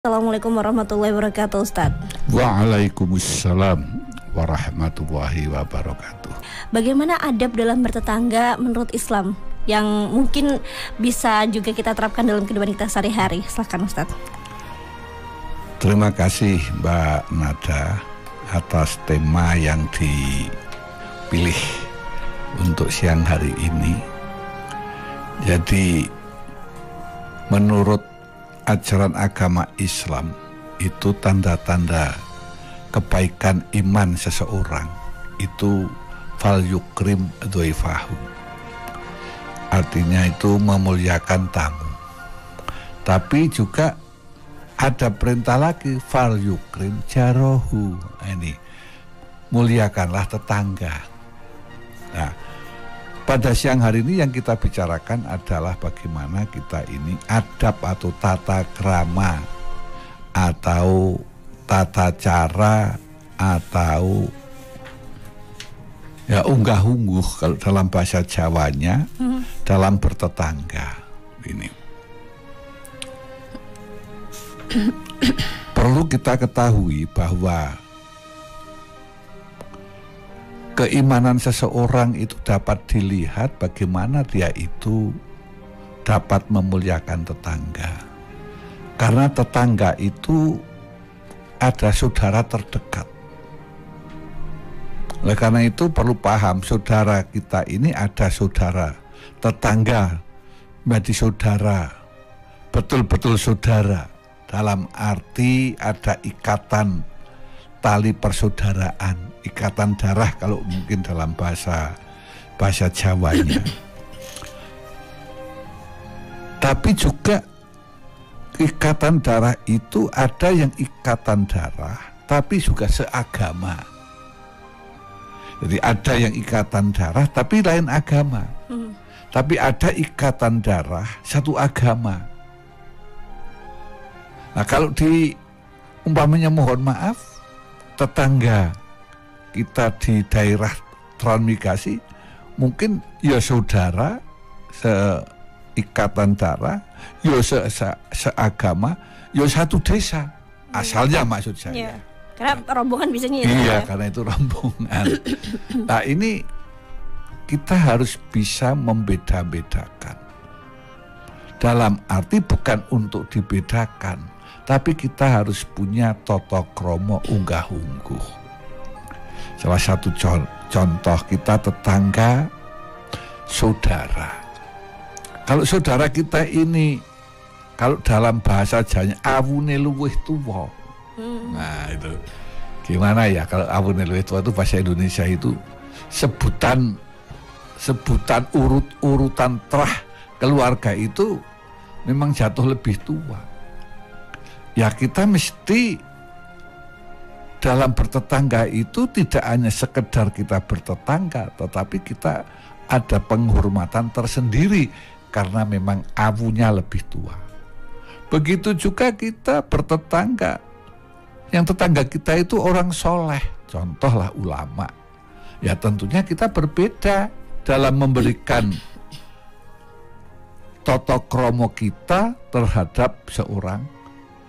Assalamualaikum warahmatullahi wabarakatuh, Ustaz. Waalaikumsalam warahmatullahi wabarakatuh. Bagaimana adab dalam bertetangga menurut Islam yang mungkin bisa juga kita terapkan dalam kehidupan kita sehari-hari? Silakan, Ustaz. Terima kasih Mbak Nada atas tema yang dipilih untuk siang hari ini. Jadi menurut ajaran agama Islam itu tanda-tanda kebaikan iman seseorang itu fal yukrim dhaifahu. Artinya itu memuliakan tamu. Tapi juga ada perintah lagi fal yukrim jarohu. Ini muliakanlah tetangga. Nah, pada siang hari ini yang kita bicarakan adalah bagaimana kita ini adab atau tata krama atau tata cara atau ya unggah-ungguh kalau dalam bahasa Jawanya dalam bertetangga ini. Perlu kita ketahui bahwa keimanan seseorang itu dapat dilihat bagaimana dia itu dapat memuliakan tetangga. Karena tetangga itu ada saudara terdekat. Oleh karena itu perlu paham, saudara kita ini ada saudara, tetangga menjadi saudara, betul-betul saudara. Dalam arti ada ikatan tali persaudaraan, ikatan darah kalau mungkin dalam bahasa Jawanya. Tapi juga ikatan darah itu ada yang ikatan darah tapi juga seagama. Jadi ada yang ikatan darah tapi lain agama. Tapi ada ikatan darah satu agama. Nah, kalau umpamanya mohon maaf tetangga kita di daerah transmigrasi mungkin ya saudara seikatan darah, ya seagama, ya satu desa asalnya maksud saya. Ya, karena rombongan bisanya ya. Karena itu rombongan. Nah, ini kita harus bisa membeda-bedakan. Dalam arti bukan untuk dibedakan, tapi kita harus punya tata krama unggah-ungguh. Salah satu contoh kita tetangga, saudara. Kalau saudara kita ini, kalau dalam bahasa Jawanya awune luwih tuwa. Nah itu gimana ya kalau awune luwih tuwa itu bahasa Indonesia itu sebutan urutan terah keluarga itu memang jatuh lebih tua. Ya kita mesti dalam bertetangga itu tidak hanya sekedar kita bertetangga, tetapi kita ada penghormatan tersendiri karena memang awunya lebih tua. Begitu juga kita bertetangga, yang tetangga kita itu orang soleh, contohlah ulama. Ya tentunya kita berbeda dalam memberikan tata krama kita terhadap seorang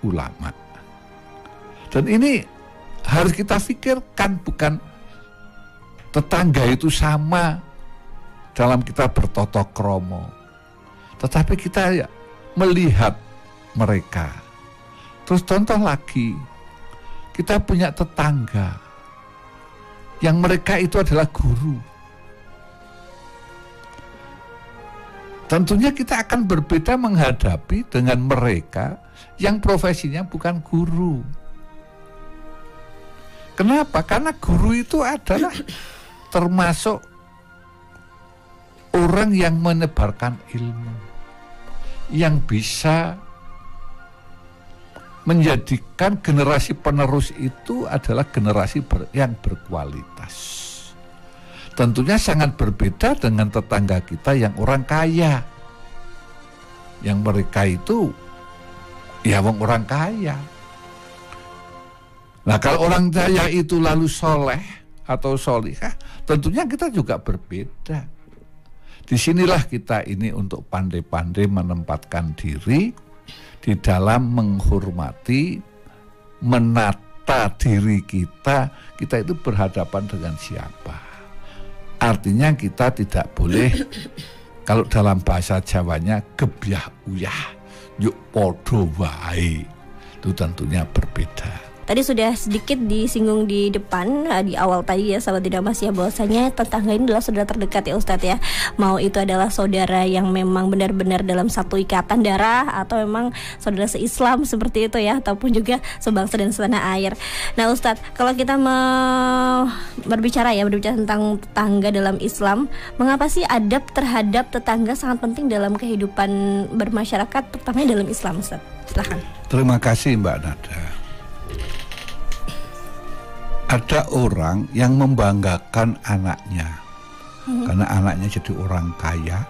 ulama. Dan ini harus kita pikirkan, bukan tetangga itu sama dalam kita bertata krama, tetapi kita ya melihat mereka. Terus contoh lagi, kita punya tetangga yang mereka itu adalah guru. Tentunya kita akan berbeda menghadapi dengan mereka yang profesinya bukan guru. Kenapa? Karena guru itu adalah termasuk orang yang menebarkan ilmu, yang bisa menjadikan generasi penerus itu adalah generasi yang berkualitas. Tentunya sangat berbeda dengan tetangga kita yang orang kaya, yang mereka itu ya orang kaya. Nah kalau orang kaya itu lalu soleh atau solihah, tentunya kita juga berbeda. Disinilah kita ini untuk pandai-pandai menempatkan diri di dalam menghormati, menata diri kita itu berhadapan dengan siapa. Artinya kita tidak boleh, kalau dalam bahasa Jawanya, gebyah uyah, yuk podo wae. Itu tentunya berbeda. Tadi sudah sedikit disinggung di depan, di awal tadi ya sahabat Didamas ya, bahwasanya tetangga ini adalah saudara terdekat ya Ustadz ya. Mau itu adalah saudara yang memang benar-benar dalam satu ikatan darah, atau memang saudara se-Islam seperti itu ya, ataupun juga sebangsa dan setanah air. Nah Ustadz, kalau kita berbicara tentang tetangga dalam Islam, mengapa sih adab terhadap tetangga sangat penting dalam kehidupan bermasyarakat, terutama dalam Islam, Ustadz? Silahkan. Terima kasih Mbak Nada. Ada orang yang membanggakan anaknya, karena anaknya jadi orang kaya,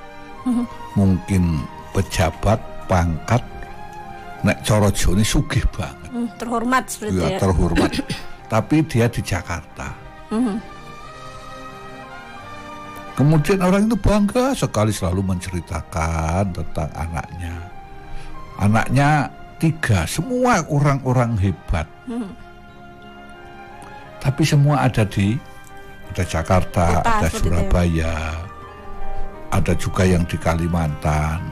mungkin pejabat, pangkat, nek coro Joni sugih banget, terhormat seperti ya, terhormat. Tapi dia di Jakarta. Kemudian orang itu bangga sekali, selalu menceritakan tentang anaknya. Anaknya 3, semua orang-orang hebat. Tapi semua ada Jakarta, ada Surabaya, ada juga yang di Kalimantan.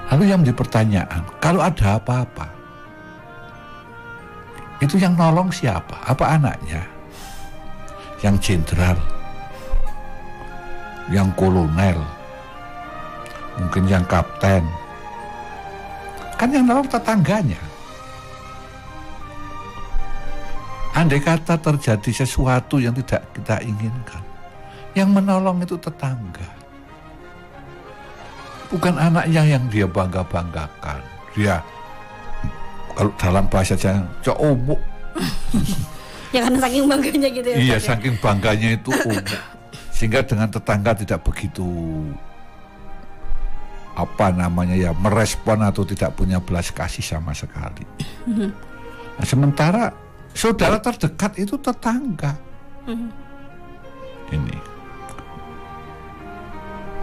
Lalu yang dipertanyaan, kalau ada apa-apa, itu yang nolong siapa? Apa anaknya? Yang jenderal, yang kolonel, mungkin yang kapten. Kan yang nolong tetangganya. Andai kata terjadi sesuatu yang tidak kita inginkan, yang menolong itu tetangga. Bukan anaknya yang dia bangga-banggakan. Dia, kalau dalam bahasa Jawa, cok omuk. Ya karena saking bangganya gitu ya. Iya, saking bangganya itu omuk. Sehingga dengan tetangga tidak begitu, merespon atau tidak punya belas kasih sama sekali. Nah, sementara saudara terdekat itu tetangga. Ini.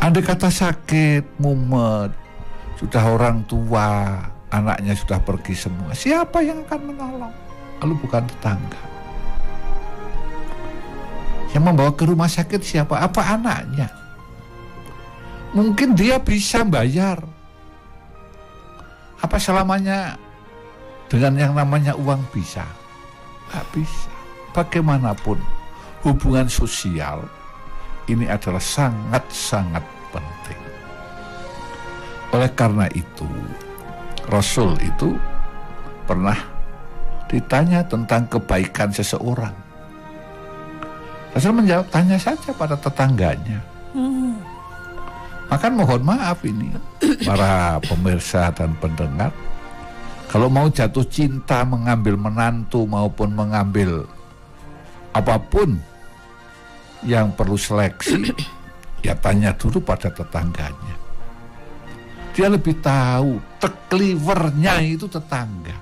Andai kata sakit, mumet, sudah orang tua, anaknya sudah pergi semua, siapa yang akan menolong? Kalau bukan tetangga. Yang membawa ke rumah sakit siapa? Apa anaknya? Mungkin dia bisa bayar. Apa selamanya dengan yang namanya uang bisa? Nggak bisa. Bagaimanapun hubungan sosial ini adalah sangat-sangat penting. Oleh karena itu, Rasul itu pernah ditanya tentang kebaikan seseorang. Rasul menjawab, tanya saja pada tetangganya. Maka mohon maaf ini para pemirsa dan pendengar, kalau mau jatuh cinta mengambil menantu maupun mengambil apapun yang perlu seleksi, ya tanya dulu pada tetangganya. Dia lebih tahu, tekliwernya itu tetangga.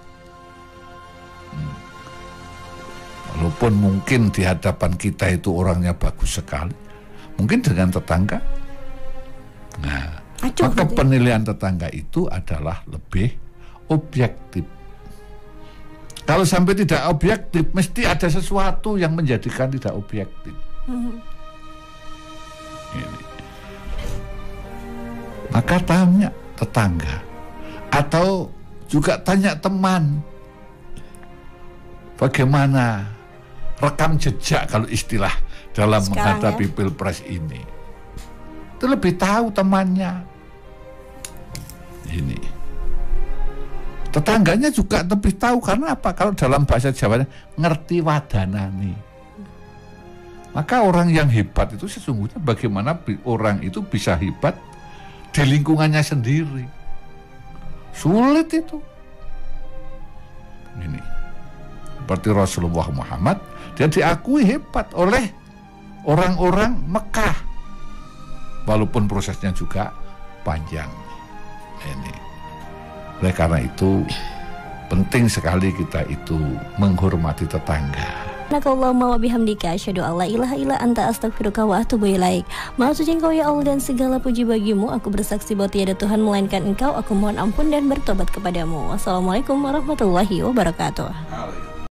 Walaupun mungkin di hadapan kita itu orangnya bagus sekali, mungkin dengan tetangga. Nah, maka penilaian tetangga itu adalah lebih objektif. Kalau sampai tidak objektif, mesti ada sesuatu yang menjadikan tidak objektif. Ini. Maka tanya tetangga, atau juga tanya teman, bagaimana rekam jejak kalau istilah dalam sekarang menghadapi pilpres ini. Itu lebih tahu temannya. Ini. Tetangganya juga lebih tahu, karena apa? Kalau dalam bahasa Jawa ngerti wadanani. Maka orang yang hebat itu sesungguhnya bagaimana orang itu bisa hebat di lingkungannya sendiri. Sulit itu. Ini. Seperti Rasulullah Muhammad, dia diakui hebat oleh orang-orang Mekah. Walaupun prosesnya juga panjang. Ini. Oleh karena itu penting sekali kita itu menghormati tetangga. Subhanakallahumma wa bihamdika asyhadu an la ilaha illa anta astaghfiruka wa atubu ilaik. Maha suci Engkau ya Allah dan segala puji bagimu. Aku bersaksi bahwa tiada Tuhan melainkan Engkau. Aku mohon ampun dan bertobat kepadamu. Wassalamualaikum warahmatullahi wabarakatuh.